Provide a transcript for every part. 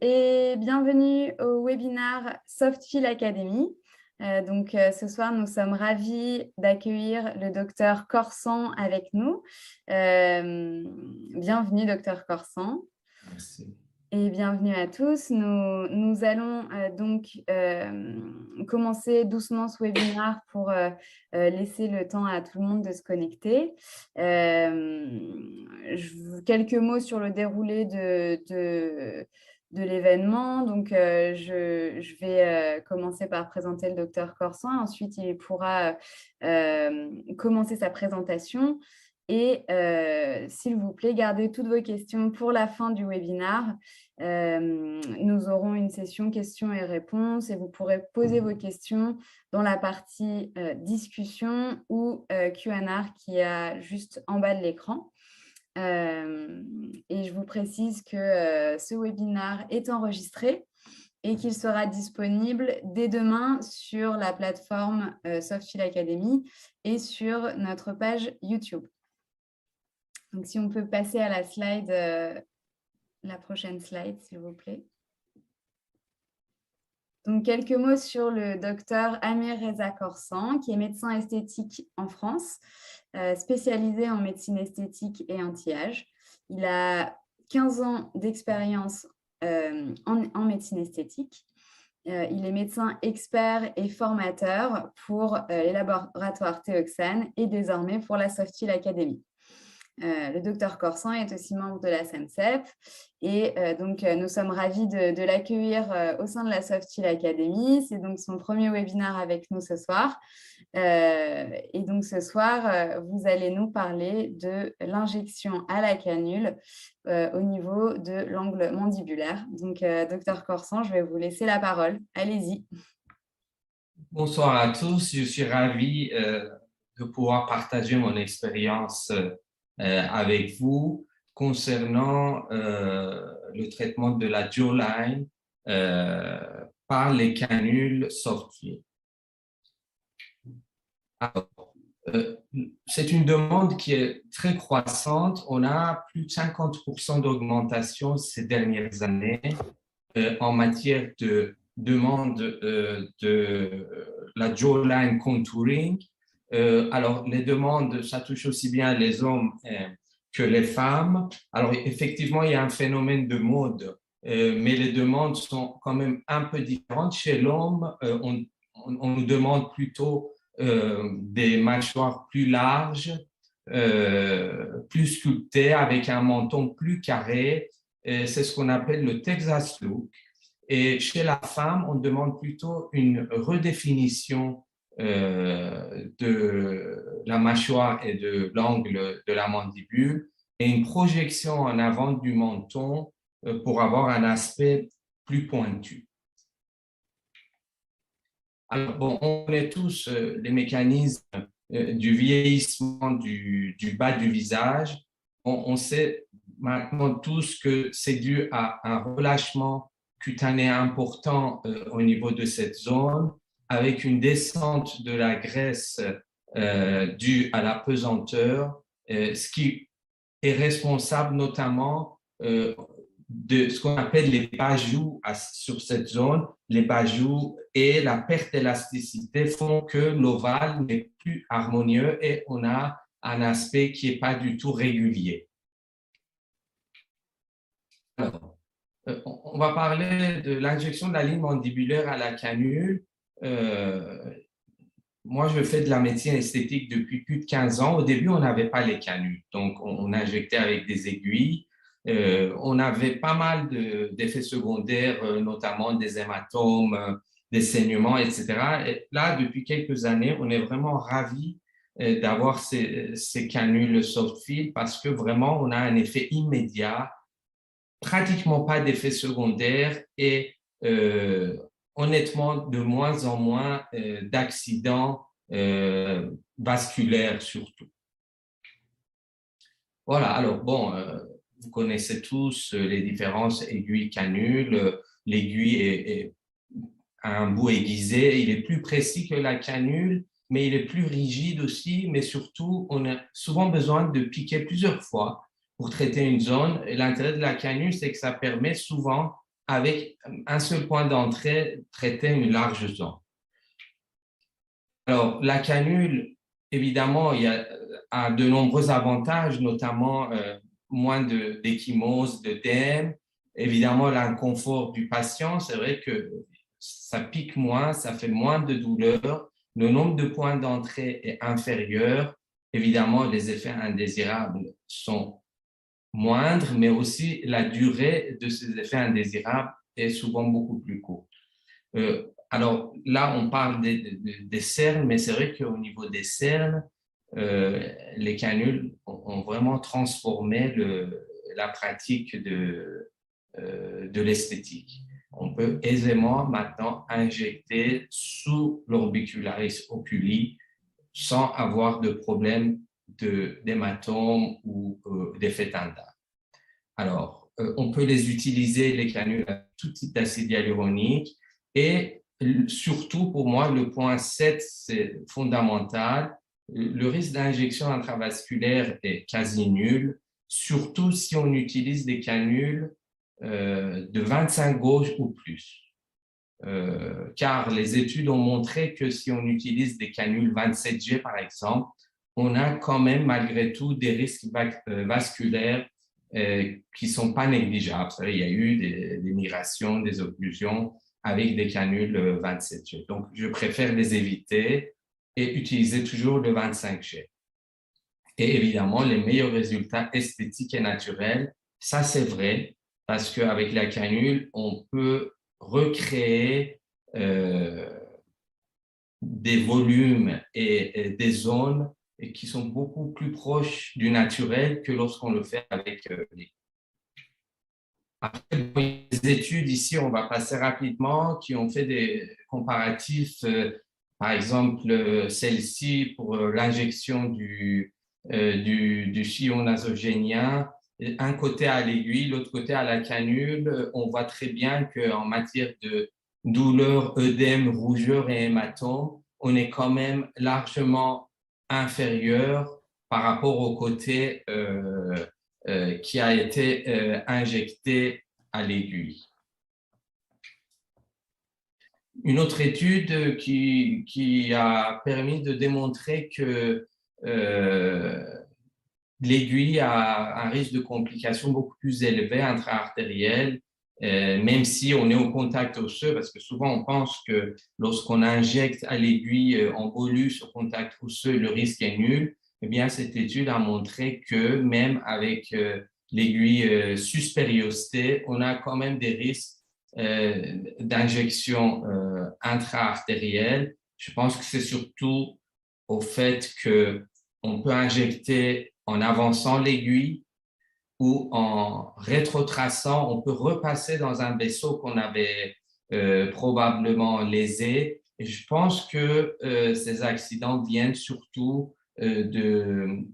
et bienvenue au webinaire Softfield Academy. Ce soir, nous sommes ravis d'accueillir le docteur Corsan avec nous. Bienvenue, docteur Corsan. Merci. Et bienvenue à tous. Nous allons commencer doucement ce webinaire pour laisser le temps à tout le monde de se connecter. Quelques mots sur le déroulé de l'événement. Je vais commencer par présenter le docteur Corsan. Ensuite, il pourra commencer sa présentation. Et s'il vous plaît, gardez toutes vos questions pour la fin du webinaire. Nous aurons une session questions et réponses et vous pourrez poser vos questions dans la partie discussion ou Q&A qui est juste en bas de l'écran. Et je vous précise que ce webinaire est enregistré et qu'il sera disponible dès demain sur la plateforme Softfield Academy et sur notre page YouTube. Donc, si on peut passer à la slide, la prochaine slide, s'il vous plaît. Donc, quelques mots sur le docteur Amir Reza Corsan, qui est médecin esthétique en France, spécialisé en médecine esthétique et anti-âge. Il a 15 ans d'expérience en médecine esthétique. Il est médecin expert et formateur pour les laboratoires Théoxane et désormais pour la Softfield Academy. Le docteur Corsan est aussi membre de la SAMCEP et nous sommes ravis de l'accueillir au sein de la Softfield Academy. C'est donc son premier webinaire avec nous ce soir. Et donc ce soir, vous allez nous parler de l'injection à la canule au niveau de l'angle mandibulaire. Donc, docteur Corsan, je vais vous laisser la parole. Allez-y. Bonsoir à tous, je suis ravi de pouvoir partager mon expérience avec vous concernant le traitement de la jawline par les canules Softfield. C'est une demande qui est très croissante. On a plus de 50% d'augmentation ces dernières années en matière de demande de la jawline contouring. Alors, les demandes, ça touche aussi bien les hommes que les femmes. Alors, effectivement, il y a un phénomène de mode, mais les demandes sont quand même un peu différentes. Chez l'homme, on nous demande plutôt des mâchoires plus larges, plus sculptées, avec un menton plus carré. C'est ce qu'on appelle le Texas look. Et chez la femme, on demande plutôt une redéfinition de la mâchoire et de l'angle de la mandibule et une projection en avant du menton pour avoir un aspect plus pointu. Alors, bon, on connaît tous les mécanismes du vieillissement du bas du visage. On sait maintenant tous que c'est dû à un relâchement cutané important au niveau de cette zone, avec une descente de la graisse due à la pesanteur, ce qui est responsable notamment de ce qu'on appelle les bajous sur cette zone. Les bajous et la perte d'élasticité font que l'ovale n'est plus harmonieux et on a un aspect qui n'est pas du tout régulier. Alors, on va parler de l'injection de la ligne mandibulaire à la canule. Moi, je fais de la médecine esthétique depuis plus de 15 ans. Au début, on n'avait pas les canules. Donc, on injectait avec des aiguilles. On avait pas mal d'effets secondaires, notamment des hématomes, des saignements, etc. Et là, depuis quelques années, on est vraiment ravis d'avoir ces canules Softfield parce que vraiment, on a un effet immédiat, pratiquement pas d'effets secondaires et honnêtement, de moins en moins d'accidents vasculaires surtout. Voilà, alors bon, vous connaissez tous les différences aiguille-canule. L'aiguille a un bout aiguisé, il est plus précis que la canule, mais il est plus rigide aussi, mais surtout, on a souvent besoin de piquer plusieurs fois pour traiter une zone. Et l'intérêt de la canule, c'est que ça permet souvent avec un seul point d'entrée, traiter une large zone. Alors, la canule, évidemment, a de nombreux avantages, notamment moins d'échymose, d'œdème, évidemment l'inconfort du patient. C'est vrai que ça pique moins, ça fait moins de douleur, le nombre de points d'entrée est inférieur. Évidemment, les effets indésirables sont moindres, mais aussi la durée de ces effets indésirables est souvent beaucoup plus courte. Alors là, on parle des cernes, mais c'est vrai qu'au niveau des cernes, les canules ont vraiment transformé la pratique de l'esthétique. On peut aisément maintenant injecter sous l'orbicularis oculi sans avoir de problème d'hématome ou d'effet tendal. Alors, on peut les utiliser, les canules, à tout type d'acide hyaluronique. Et surtout, pour moi, le point 7, c'est fondamental. Le risque d'injection intravasculaire est quasi nul, surtout si on utilise des canules de 25 gauge ou plus. Car les études ont montré que si on utilise des canules 27G, par exemple, on a quand même malgré tout des risques vasculaires qui ne sont pas négligeables. Il y a eu des migrations, des occlusions avec des canules 27G. Donc, je préfère les éviter et utiliser toujours le 25G. Et évidemment, les meilleurs résultats esthétiques et naturels, ça c'est vrai, parce qu'avec la canule, on peut recréer des volumes et des zones qui sont beaucoup plus proches du naturel que lorsqu'on le fait avec les. Après, les études ici, on va passer rapidement, qui ont fait des comparatifs, par exemple, celle-ci pour l'injection du sillon nasogénien, un côté à l'aiguille, l'autre côté à la canule. On voit très bien qu'en matière de douleur, œdème, rougeur et hématome, on est quand même largement inférieur par rapport au côté qui a été injecté à l'aiguille. Une autre étude qui a permis de démontrer que l'aiguille a un risque de complications beaucoup plus élevé intra-artériel, même si on est au contact osseux, parce que souvent on pense que lorsqu'on injecte à l'aiguille en bolus au contact osseux, le risque est nul. Eh bien, cette étude a montré que même avec l'aiguille suspériostée, on a quand même des risques d'injection intra-artérielle. Je pense que c'est surtout au fait qu'on peut injecter en avançant l'aiguille ou en rétrotraçant, on peut repasser dans un vaisseau qu'on avait probablement lésé. Et je pense que ces accidents viennent surtout de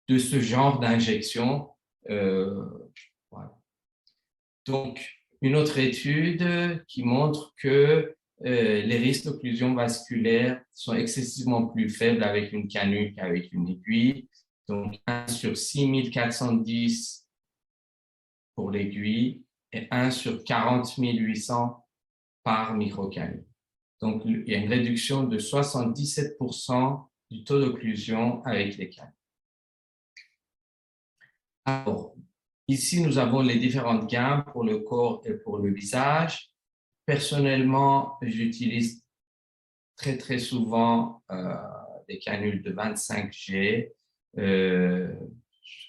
ce genre d'injection. Voilà. Donc, une autre étude qui montre que les risques d'occlusion vasculaire sont excessivement plus faibles avec une canule qu'avec une aiguille. Donc, 1 sur 6410 pour l'aiguille et 1 sur 40 800 par microcanule. Donc, il y a une réduction de 77% du taux d'occlusion avec les canules. Alors, ici, nous avons les différentes gammes pour le corps et pour le visage. Personnellement, j'utilise très, très souvent des canules de 25G,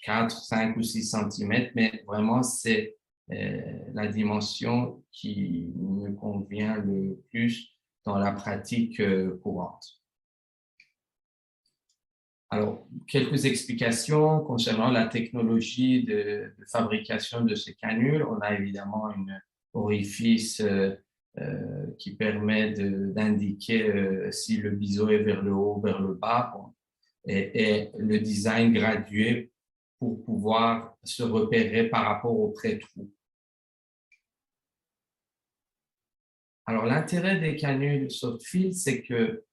4, 5 ou 6 cm, mais vraiment, c'est la dimension qui me convient le plus dans la pratique courante. Alors, quelques explications concernant la technologie de fabrication de ces canules. On a évidemment un orifice qui permet d'indiquer si le biseau est vers le haut ou vers le bas, et le design gradué pour pouvoir se repérer par rapport au pré-trou. Alors, l'intérêt des canules soft-fill, c'est que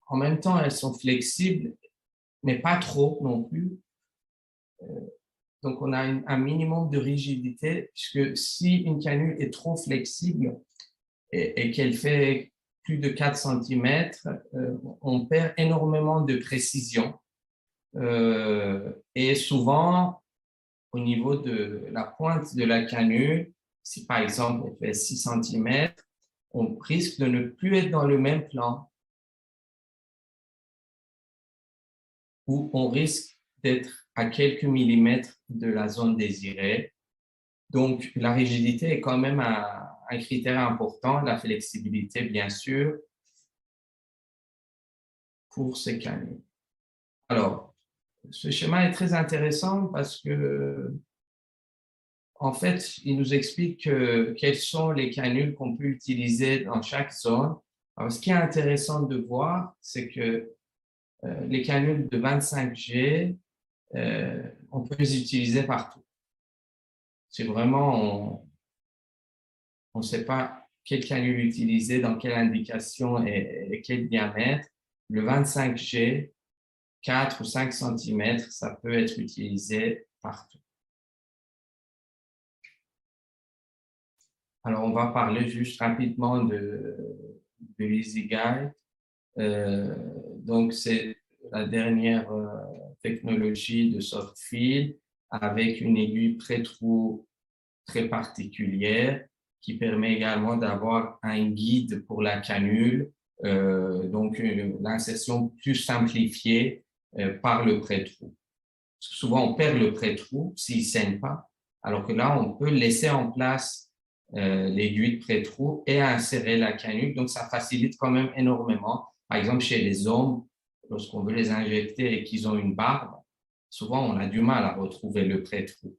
en même temps, elles sont flexibles, mais pas trop non plus. Donc, on a un minimum de rigidité, puisque si une canule est trop flexible et qu'elle fait plus de 4 cm, on perd énormément de précision. Et souvent, au niveau de la pointe de la canule, si par exemple elle fait 6 cm, on risque de ne plus être dans le même plan, ou on risque d'être à quelques millimètres de la zone désirée. Donc, la rigidité est quand même un critère important, la flexibilité, bien sûr, pour ces canules. Alors, ce schéma est très intéressant parce que, en fait, il nous explique quelles sont les canules qu'on peut utiliser dans chaque zone. Alors, ce qui est intéressant de voir, c'est que les canules de 25G, on peut les utiliser partout. C'est vraiment, on ne sait pas quelle canule utiliser, dans quelle indication et quel diamètre. Le 25G, 4 ou 5 cm, ça peut être utilisé partout. Alors, on va parler juste rapidement de EasyGuide. Donc, c'est la dernière technologie de soft fill avec une aiguille pré-trou très particulière qui permet également d'avoir un guide pour la canule, donc l'insertion plus simplifiée par le pré-trou. Souvent, on perd le pré-trou s'il ne saigne pas, alors que là, on peut laisser en place l'aiguille de pré-trou et insérer la canule. Donc, ça facilite quand même énormément. Par exemple, chez les hommes, lorsqu'on veut les injecter et qu'ils ont une barbe, souvent, on a du mal à retrouver le pré-trou.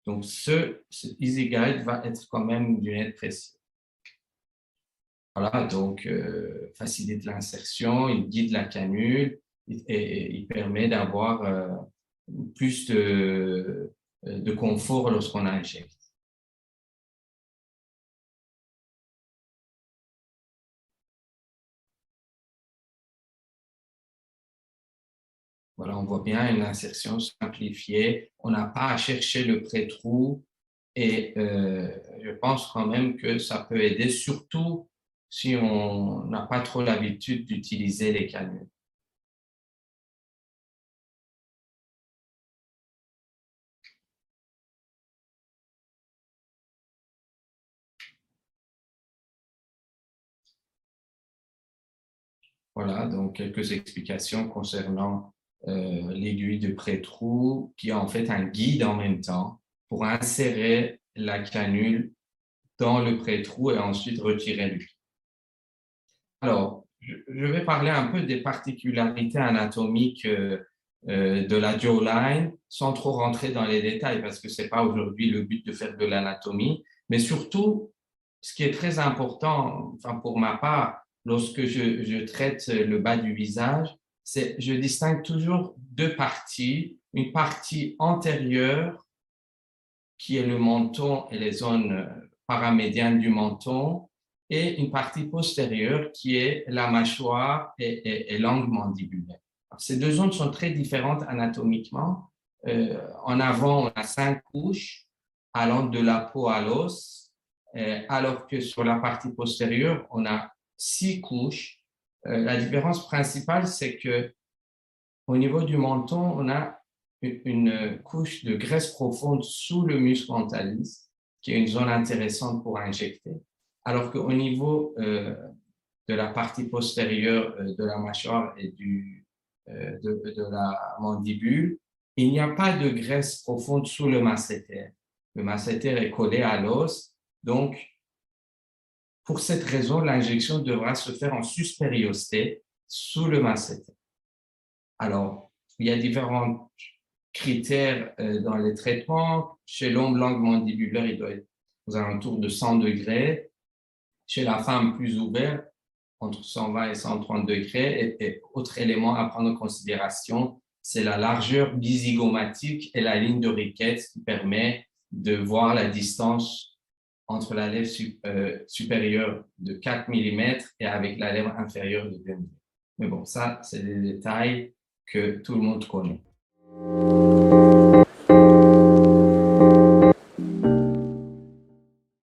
Donc, ce EasyGuide va être quand même d'une aide précieuse. Voilà, donc, facilite l'insertion, il guide la canule et il permet d'avoir plus de confort lorsqu'on injecte. Voilà, on voit bien une insertion simplifiée. On n'a pas à chercher le pré-trou et je pense quand même que ça peut aider, surtout si on n'a pas trop l'habitude d'utiliser les canules. Voilà, donc quelques explications concernant l'aiguille de pré-trou qui est en fait un guide en même temps pour insérer la canule dans le pré-trou et ensuite retirer le guide. Alors, je vais parler un peu des particularités anatomiques de la jawline sans trop rentrer dans les détails parce que ce n'est pas aujourd'hui le but de faire de l'anatomie, mais surtout, ce qui est très important, enfin pour ma part, lorsque je traite le bas du visage, c'est je distingue toujours deux parties. Une partie antérieure qui est le menton et les zones paramédianes du menton, et une partie postérieure qui est la mâchoire et l'angle mandibulaire. Alors, ces deux zones sont très différentes anatomiquement. En avant, on a 5 couches allant de la peau à l'os, alors que sur la partie postérieure, on a 6 couches. La différence principale, c'est que au niveau du menton, on a une couche de graisse profonde sous le muscle antalis, qui est une zone intéressante pour injecter, alors qu'au niveau de la partie postérieure de la mâchoire et de la mandibule, il n'y a pas de graisse profonde sous le masséter. Le masséter est collé à l'os, donc pour cette raison, l'injection devra se faire en suspériosté sous le masséter. Alors, il y a différents critères dans les traitements. Chez l'homme, l'angle mandibulaire, il doit être aux alentours de 100 degrés. Chez la femme, plus ouvert, entre 120 et 130 degrés. Et autre élément à prendre en considération, c'est la largeur bizygomatique et la ligne de Ricketts qui permet de voir la distance entre la lèvre supérieure de 4 mm et avec la lèvre inférieure de 2 mm. Mais bon, ça, c'est des détails que tout le monde connaît.